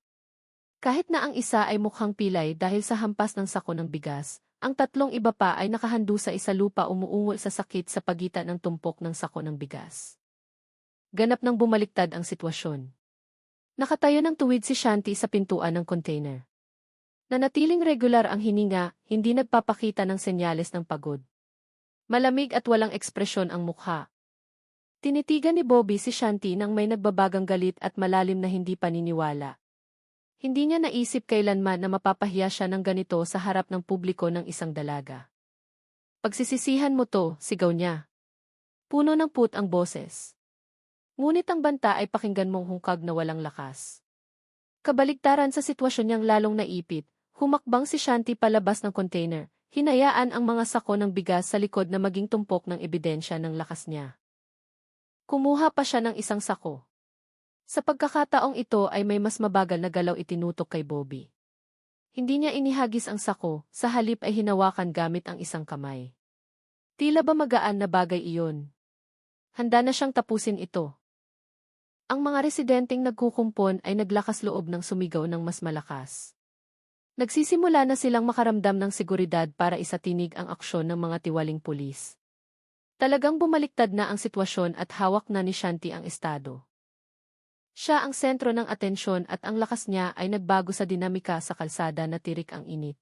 Kahit na ang isa ay mukhang pilay dahil sa hampas ng sako ng bigas, ang tatlong iba pa ay nakahandusay sa isalupa umuungol sa sakit sa pagitan ng tumpok ng sako ng bigas. Ganap nang bumaliktad ang sitwasyon. Nakatayo ng tuwid si Shanti sa pintuan ng container. Nanatiling regular ang hininga, hindi nagpapakita ng senyales ng pagod. Malamig at walang ekspresyon ang mukha. Tinitigan ni Bobby si Shanti nang may nagbabagang galit at malalim na hindi paniniwala. Hindi niya naisip kailanman na mapapahiya siya ng ganito sa harap ng publiko ng isang dalaga. Pagsisisihan mo to, sigaw niya. Puno ng put ang boses. Ngunit ang banta ay pakinggan mong hungkag na walang lakas. Kabaligtaran sa sitwasyon niyang lalong naipit, humakbang si Shanti palabas ng container, hinayaan ang mga sako ng bigas sa likod na maging tumpok ng ebidensya ng lakas niya. Kumuha pa siya ng isang sako. Sa pagkakataong ito ay may mas mabagal na galaw itinutok kay Bobby. Hindi niya inihagis ang sako, sa halip ay hinawakan gamit ang isang kamay. Tila ba magaan na bagay iyon? Handa na siyang tapusin ito. Ang mga residenteng nagkukumpon ay naglakas loob ng sumigaw ng mas malakas. Nagsisimula na silang makaramdam ng seguridad para isatinig ang aksyon ng mga tiwaling pulis. Talagang bumaliktad na ang sitwasyon at hawak na ni Shanti ang estado. Siya ang sentro ng atensyon at ang lakas niya ay nagbago sa dinamika sa kalsada na tirik ang init.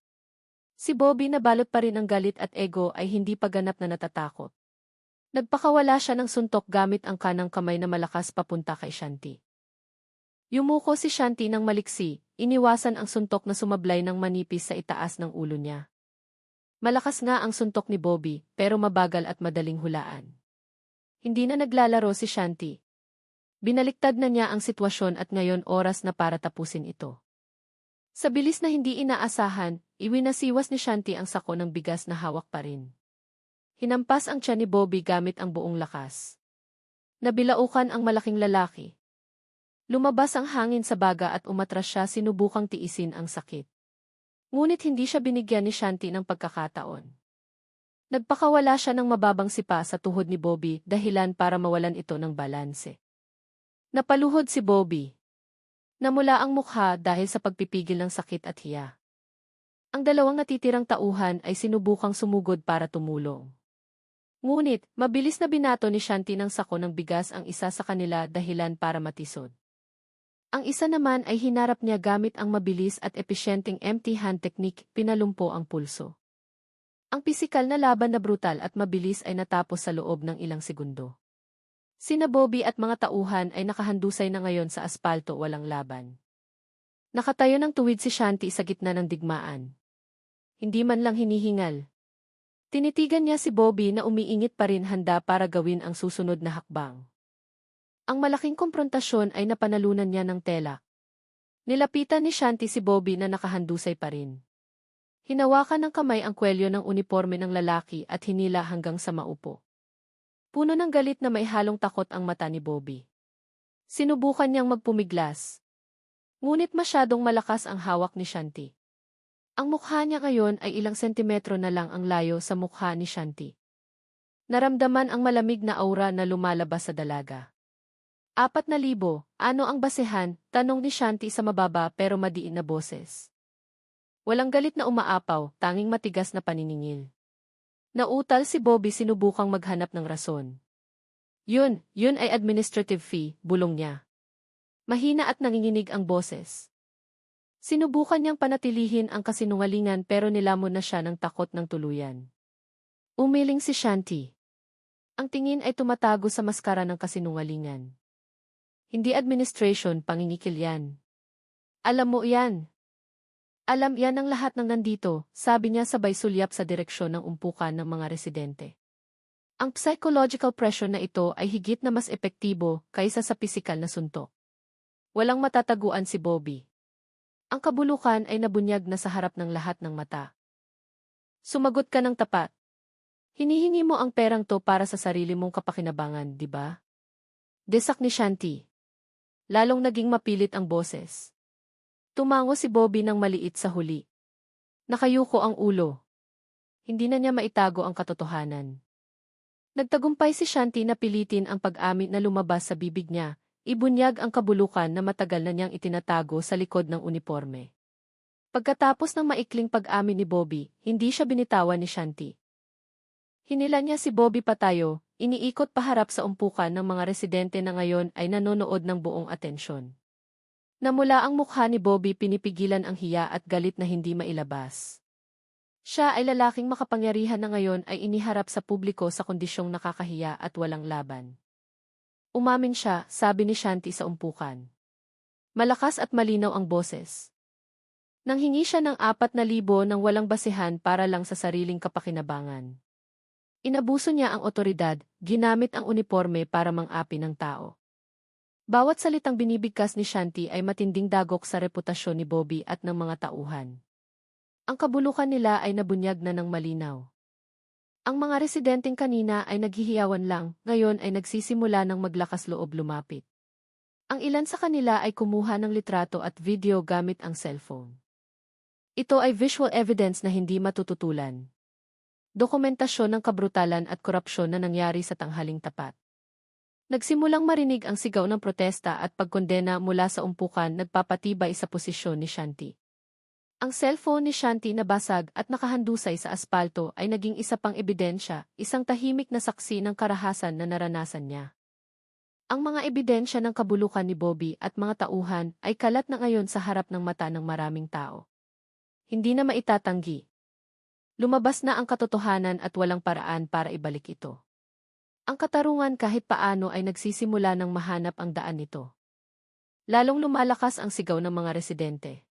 Si Bobby na balot pa rin ang galit at ego ay hindi pa ganap na natatakot. Nagpakawala siya ng suntok gamit ang kanang kamay na malakas papunta kay Shanti. Yumuko si Shanti ng maliksi, iniwasan ang suntok na sumablay ng manipis sa itaas ng ulo niya. Malakas nga ang suntok ni Bobby, pero mabagal at madaling hulaan. Hindi na naglalaro si Shanti. Binaliktad na niya ang sitwasyon at ngayon oras na para tapusin ito. Sa bilis na hindi inaasahan, iwinasiwas ni Shanti ang sako ng bigas na hawak pa rin. Hinampas ang tiyan ni Bobby gamit ang buong lakas. Nabilaukan ang malaking lalaki. Lumabas ang hangin sa baga at umatras siya sinubukang tiisin ang sakit. Ngunit hindi siya binigyan ni Shanti ng pagkakataon. Nagpakawala siya ng mababang sipa sa tuhod ni Bobby dahilan para mawalan ito ng balanse. Napaluhod si Bobby. Namula ang mukha dahil sa pagpipigil ng sakit at hiya. Ang dalawang natitirang tauhan ay sinubukang sumugod para tumulong. Ngunit, mabilis na binato ni Shanti ng sako ng bigas ang isa sa kanila dahilan para matisod. Ang isa naman ay hinarap niya gamit ang mabilis at epesyenteng empty hand technique, pinalumpo ang pulso. Ang pisikal na laban na brutal at mabilis ay natapos sa loob ng ilang segundo. Sina Bobby at mga tauhan ay nakahandusay na ngayon sa aspalto walang laban. Nakatayo ng tuwid si Shanti sa gitna ng digmaan. Hindi man lang hinihingal. Tinitigan niya si Bobby na umiingit pa rin handa para gawin ang susunod na hakbang. Ang malaking komprontasyon ay napanalunan niya ng tela. Nilapitan ni Shanti si Bobby na nakahandusay pa rin. Hinawakan ng kamay ang kwelyo ng uniforme ng lalaki at hinila hanggang sa maupo. Puno ng galit na may halong takot ang mata ni Bobby. Sinubukan niyang magpumiglas. Ngunit masyadong malakas ang hawak ni Shanti. Ang mukha niya ngayon ay ilang sentimetro na lang ang layo sa mukha ni Shanti. Naramdaman ang malamig na aura na lumalabas sa dalaga. 4,000, ano ang basehan? Tanong ni Shanti sa mababa pero madiin na boses. Walang galit na umaapaw, tanging matigas na paniningil. Nautal si Bobby sinubukang maghanap ng rason. Yun ay administrative fee, bulong niya. Mahina at nanginginig ang boses. Sinubukan niyang panatilihin ang kasinungalingan pero nilamon na siya ng takot ng tuluyan. Umiling si Shanti. Ang tingin ay tumatago sa maskara ng kasinungalingan. Hindi administration, pangingikil yan. Alam mo yan. Alam yan ng lahat ng nandito, sabi niya sabay sulyap sa direksyon ng umpukan ng mga residente. Ang psychological pressure na ito ay higit na mas epektibo kaysa sa pisikal na suntok. Walang matataguan si Bobby. Ang kabulukan ay nabunyag na sa harap ng lahat ng mata. Sumagot ka ng tapat. Hinihingi mo ang perang to para sa sarili mong kapakinabangan, di ba? Desak ni Shanti. Lalong naging mapilit ang boses. Tumango si Bobby ng maliit sa huli. Nakayuko ang ulo. Hindi na niya maitago ang katotohanan. Nagtagumpay si Shanti na pilitin ang pag-amin na lumabas sa bibig niya, ibunyag ang kabulukan na matagal na niyang itinatago sa likod ng uniforme. Pagkatapos ng maikling pag-amin ni Bobby, hindi siya binitawan ni Shanti. Hinila niya si Bobby patayo, iniikot paharap sa umpukan ng mga residente na ngayon ay nanonood ng buong atensyon. Namula ang mukha ni Bobby, pinipigilan ang hiya at galit na hindi mailabas. Siya ay lalaking makapangyarihan na ngayon ay iniharap sa publiko sa kondisyong nakakahiya at walang laban. Umamin siya, sabi ni Shanti sa umpukan. Malakas at malinaw ang boses. Nanghingi siya ng 4,000 ng walang basehan para lang sa sariling kapakinabangan. Inabuso niya ang otoridad, ginamit ang uniforme para mang-api ng tao. Bawat salitang binibigkas ni Shanti ay matinding dagok sa reputasyon ni Bobby at ng mga tauhan. Ang kabulukan nila ay nabunyag na ng malinaw. Ang mga residenteng kanina ay naghihiyawan lang, ngayon ay nagsisimula ng maglakas loob lumapit. Ang ilan sa kanila ay kumuha ng litrato at video gamit ang cellphone. Ito ay visual evidence na hindi matututulan. Dokumentasyon ng kabrutalan at korupsyon na nangyari sa tanghaling tapat. Nagsimulang marinig ang sigaw ng protesta at pagkondena mula sa umpukan, nagpapatibay sa posisyon ni Shanti. Ang cellphone ni Shanti na basag at nakahandusay sa aspalto ay naging isa pang ebidensya, isang tahimik na saksi ng karahasan na naranasan niya. Ang mga ebidensya ng kabulukan ni Bobby at mga tauhan ay kalat na ngayon sa harap ng mata ng maraming tao. Hindi na maitatanggi. Lumabas na ang katotohanan at walang paraan para ibalik ito. Ang katarungan kahit paano ay nagsisimula ng mahanap ang daan nito. Lalong lumalakas ang sigaw ng mga residente.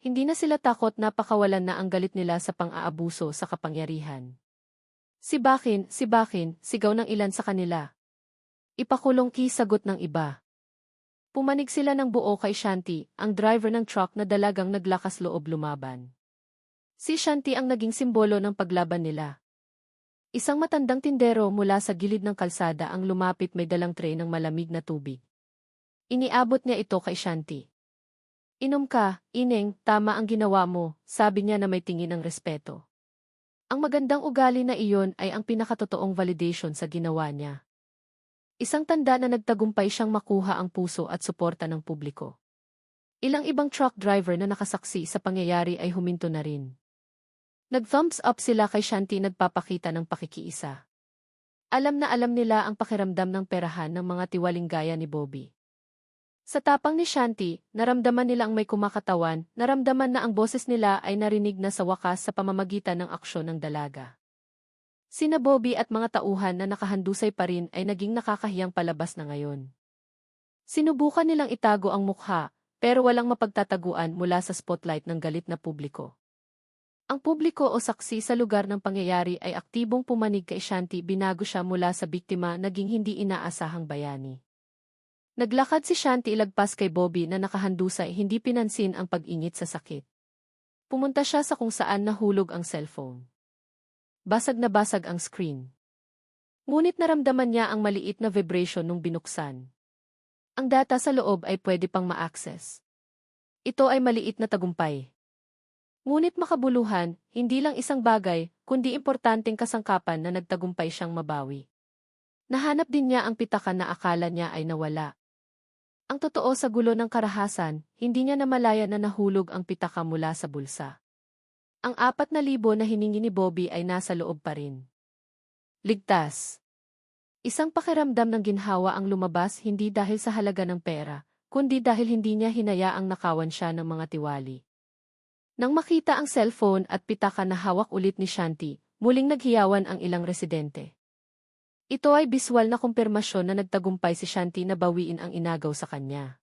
Hindi na sila takot, napakawalan na ang galit nila sa pang-aabuso sa kapangyarihan. Sibakin, sigaw ng ilan sa kanila. Ipakulong ki, sagot ng iba. Pumanig sila ng buo kay Shanti, ang driver ng truck na dalagang naglakas loob lumaban. Si Shanti ang naging simbolo ng paglaban nila. Isang matandang tindero mula sa gilid ng kalsada ang lumapit, may dalang tray ng malamig na tubig. Iniabot niya ito kay Shanti. Inom ka, Ineng, tama ang ginawa mo, sabi niya na may tingin ng respeto. Ang magandang ugali na iyon ay ang pinakatotoong validation sa ginawa niya. Isang tanda na nagtagumpay siyang makuha ang puso at suporta ng publiko. Ilang ibang truck driver na nakasaksi sa pangyayari ay huminto na rin. Nag-thumbs up sila kay Shanti, nagpapakita ng pakikiisa. Alam na alam nila ang pakiramdam ng perahan ng mga tiwaling gaya ni Bobby. Sa tapang ni Shanti, naramdaman nila ang may kumakatawan, naramdaman na ang boses nila ay narinig na sa wakas sa pamamagitan ng aksyon ng dalaga. Sina Bobby at mga tauhan na nakahandusay pa rin ay naging nakakahiyang palabas na ngayon. Sinubukan nilang itago ang mukha, pero walang mapagtataguan mula sa spotlight ng galit na publiko. Ang publiko o saksi sa lugar ng pangyayari ay aktibong pumanig kay Shanti, binago siya mula sa biktima naging hindi inaasahang bayani. Naglakad si Shanti ilagpas kay Bobby na nakahandusay, hindi pinansin ang pag-ingit sa sakit. Pumunta siya sa kung saan nahulog ang cellphone. Basag na basag ang screen. Ngunit naramdaman niya ang maliit na vibration nung binuksan. Ang data sa loob ay pwede pang ma-access. Ito ay maliit na tagumpay. Ngunit makabuluhan, hindi lang isang bagay, kundi importanteng kasangkapan na nagtagumpay siyang mabawi. Nahanap din niya ang pitaka na akala niya ay nawala. Ang totoo, sa gulo ng karahasan, hindi niya namalaya na nahulog ang pitaka mula sa bulsa. Ang 4,000 na hiningi ni Bobby ay nasa loob pa rin. Ligtas. Isang pakiramdam ng ginhawa ang lumabas, hindi dahil sa halaga ng pera, kundi dahil hindi niya hinayaang nakawan siya ng mga tiwali. Nang makita ang cellphone at pitaka na hawak ulit ni Shanti, muling naghiyawan ang ilang residente. Ito ay biswal na kumpirmasyon na nagtagumpay si Shanti na bawiin ang inagaw sa kanya.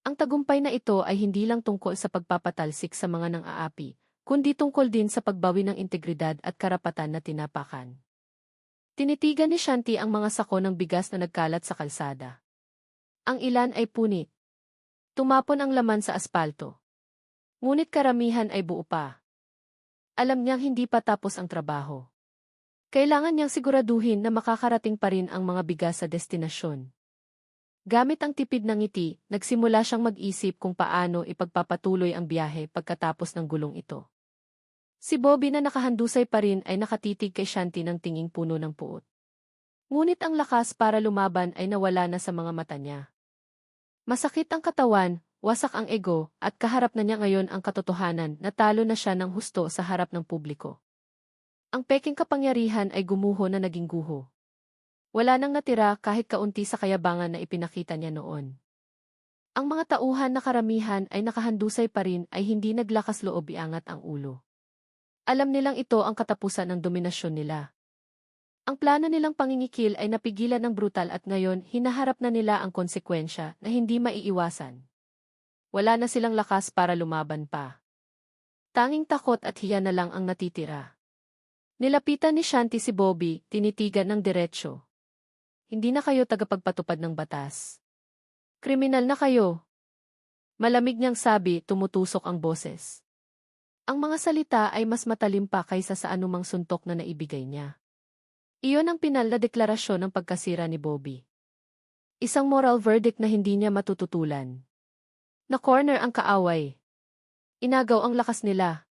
Ang tagumpay na ito ay hindi lang tungkol sa pagpapatalsik sa mga nang-aapi, kundi tungkol din sa pagbawi ng integridad at karapatan na tinapakan. Tinitigan ni Shanti ang mga sako ng bigas na nagkalat sa kalsada. Ang ilan ay punit. Tumapon ang laman sa aspalto. Ngunit karamihan ay buo pa. Alam niyang hindi pa tapos ang trabaho. Kailangan niyang siguraduhin na makakarating pa rin ang mga bigas sa destinasyon. Gamit ang tipid ng ngiti, nagsimula siyang mag-isip kung paano ipagpapatuloy ang biyahe pagkatapos ng gulong ito. Si Bobby na nakahandusay pa rin ay nakatitig kay Shanti ng tinging puno ng puot. Ngunit ang lakas para lumaban ay nawala na sa mga mata niya. Masakit ang katawan, wasak ang ego, at kaharap na niya ngayon ang katotohanan na talo na siya ng husto sa harap ng publiko. Ang peking kapangyarihan ay gumuho na naging guho. Wala nang natira kahit kaunti sa kayabangan na ipinakita niya noon. Ang mga tauhan na karamihan ay nakahandusay pa rin ay hindi naglakas loob iangat ang ulo. Alam nilang ito ang katapusan ng dominasyon nila. Ang plano nilang pangingikil ay napigilan ng brutal at ngayon hinaharap na nila ang konsekwensya na hindi maiiwasan. Wala na silang lakas para lumaban pa. Tanging takot at hiya na lang ang natitira. Nilapitan ni Shanti si Bobby, tinitigan ng diretsyo. Hindi na kayo tagapagpatupad ng batas. Kriminal na kayo. Malamig niyang sabi, tumutusok ang boses. Ang mga salita ay mas matalim pa kaysa sa anumang suntok na naibigay niya. Iyon ang pinal na deklarasyon ng pagkasira ni Bobby. Isang moral verdict na hindi niya matututulan. Na-corner ang kaaway. Inagaw ang lakas nila.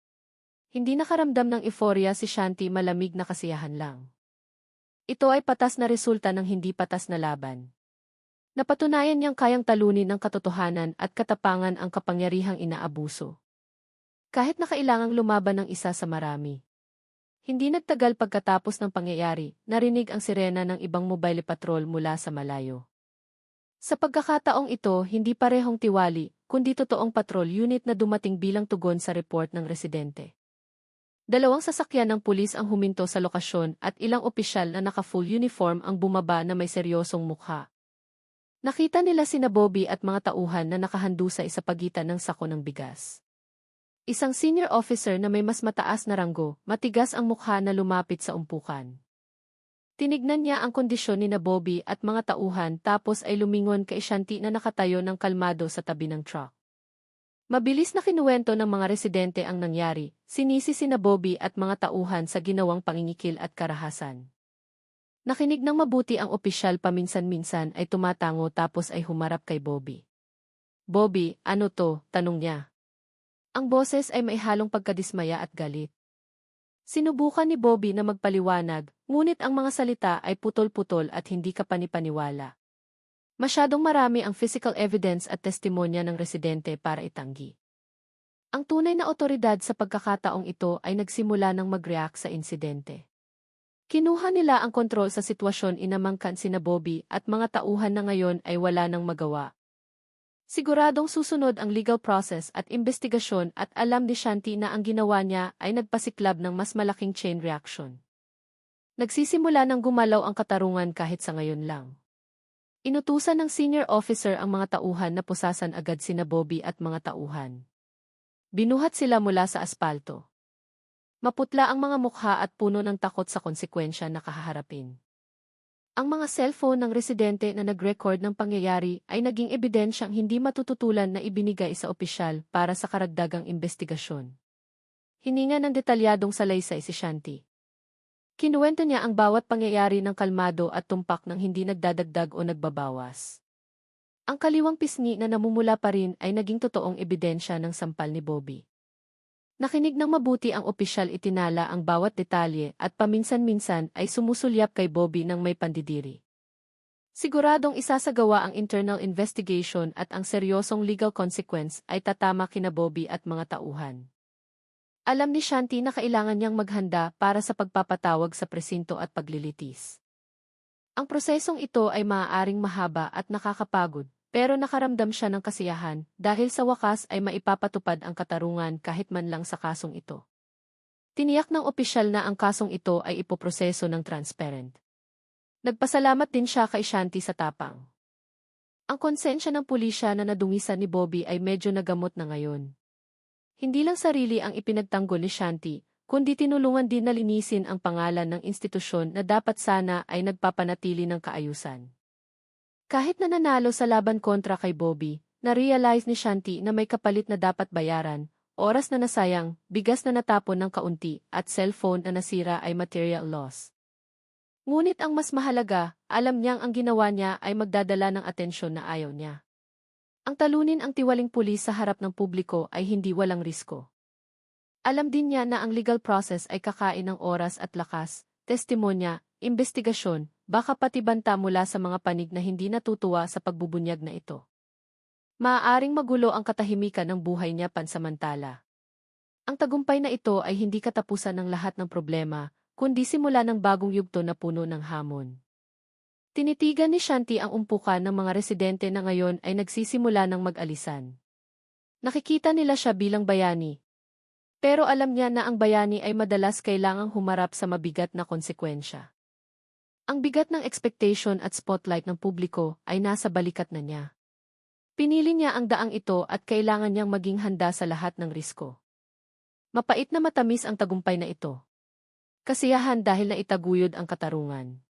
Hindi nakaramdam ng euphoria si Shanti, malamig na kasiyahan lang. Ito ay patas na resulta ng hindi patas na laban. Napatunayan niyang kayang talunin ng katotohanan at katapangan ang kapangyarihang inaabuso. Kahit na kailangang lumaban ng isa sa marami. Hindi nagtagal pagkatapos ng pangyayari, narinig ang sirena ng ibang mobile patrol mula sa malayo. Sa pagkakataong ito, hindi parehong tiwali, kundi totoong patrol unit na dumating bilang tugon sa report ng residente. Dalawang sasakyan ng pulis ang huminto sa lokasyon at ilang opisyal na naka-full uniform ang bumaba na may seryosong mukha. Nakita nila sina Bobby at mga tauhan na nakahandusay sa pagitan ng sako ng bigas. Isang senior officer na may mas mataas na ranggo, matigas ang mukha na lumapit sa umpukan. Tinignan niya ang kondisyon ni na Bobby at mga tauhan tapos ay lumingon kay Shanti na nakatayo ng kalmado sa tabi ng truck. Mabilis na kinuwento ng mga residente ang nangyari, sinisi sina Bobby at mga tauhan sa ginawang pangingikil at karahasan. Nakinig ng mabuti ang opisyal, paminsan-minsan ay tumatango tapos ay humarap kay Bobby. Bobby, ano to? Tanong niya. Ang boses ay may halong pagkadismaya at galit. Sinubukan ni Bobby na magpaliwanag, ngunit ang mga salita ay putol-putol at hindi kapanipaniwala. Masyadong marami ang physical evidence at testimonya ng residente para itanggi. Ang tunay na otoridad sa pagkakataong ito ay nagsimula ng mag-react sa insidente. Kinuha nila ang kontrol sa sitwasyon, inamangkan sina Bobby at mga tauhan na ngayon ay wala nang magawa. Siguradong susunod ang legal process at investigasyon at alam ni Shanti na ang ginawa niya ay nagpasiklab ng mas malaking chain reaction. Nagsisimula ng gumalaw ang katarungan kahit sa ngayon lang. Inutusan ng senior officer ang mga tauhan na pusasan agad sina Bobby at mga tauhan. Binuhat sila mula sa aspalto. Maputla ang mga mukha at puno ng takot sa konsekwensya na kahaharapin. Ang mga cellphone ng residente na nag-record ng pangyayari ay naging ebidensyang hindi matututulan na ibinigay sa opisyal para sa karagdagang investigasyon. Hininga ng detalyadong salaysay si Shanti. Kinuwento niya ang bawat pangyayari ng kalmado at tumpak ng hindi nagdadagdag o nagbabawas. Ang kaliwang pisngi na namumula pa rin ay naging totoong ebidensya ng sampal ni Bobby. Nakinig ng mabuti ang opisyal, itinala ang bawat detalye at paminsan-minsan ay sumusulyap kay Bobby ng may pandidiri. Siguradong isasagawa ang internal investigation at ang seryosong legal consequence ay tatama kina Bobby at mga tauhan. Alam ni Shanti na kailangan niyang maghanda para sa pagpapatawag sa presinto at paglilitis. Ang prosesong ito ay maaaring mahaba at nakakapagod, pero nakaramdam siya ng kasiyahan dahil sa wakas ay maipapatupad ang katarungan kahit man lang sa kasong ito. Tiniyak ng opisyal na ang kasong ito ay ipoproseso ng transparent. Nagpasalamat din siya kay Shanti sa tapang. Ang konsensya ng pulisya na nadungisan ni Bobby ay medyo nagamot na ngayon. Hindi lang sarili ang ipinagtanggol ni Shanti, kundi tinulungan din na linisin ang pangalan ng institusyon na dapat sana ay nagpapanatili ng kaayusan. Kahit na nanalo sa laban kontra kay Bobby, na-realize ni Shanti na may kapalit na dapat bayaran, oras na nasayang, bigas na natapon ng kaunti, at cellphone na nasira ay material loss. Ngunit ang mas mahalaga, alam niyang ang ginawa niya ay magdadala ng atensyon na ayaw niya. Ang talunin ang tiwaling pulis sa harap ng publiko ay hindi walang risko. Alam din niya na ang legal process ay kakain ng oras at lakas, testimonya, investigasyon, baka pati banta mula sa mga panig na hindi natutuwa sa pagbubunyag na ito. Maaaring magulo ang katahimikan ng buhay niya pansamantala. Ang tagumpay na ito ay hindi katapusan ng lahat ng problema, kundi simula ng bagong yugto na puno ng hamon. Tinitigan ni Shanti ang umpukan ng mga residente na ngayon ay nagsisimula ng mag-alisan. Nakikita nila siya bilang bayani. Pero alam niya na ang bayani ay madalas kailangang humarap sa mabigat na konsekwensya. Ang bigat ng expectation at spotlight ng publiko ay nasa balikat na niya. Pinili niya ang daang ito at kailangan niyang maging handa sa lahat ng risko. Mapait na matamis ang tagumpay na ito. Kasiyahan dahil naitaguyod ang katarungan.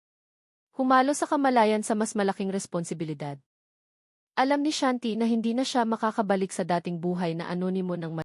Humalo sa kamalayan sa mas malaking responsibilidad. Alam ni Shanti na hindi na siya makakabalik sa dating buhay na anonimo ng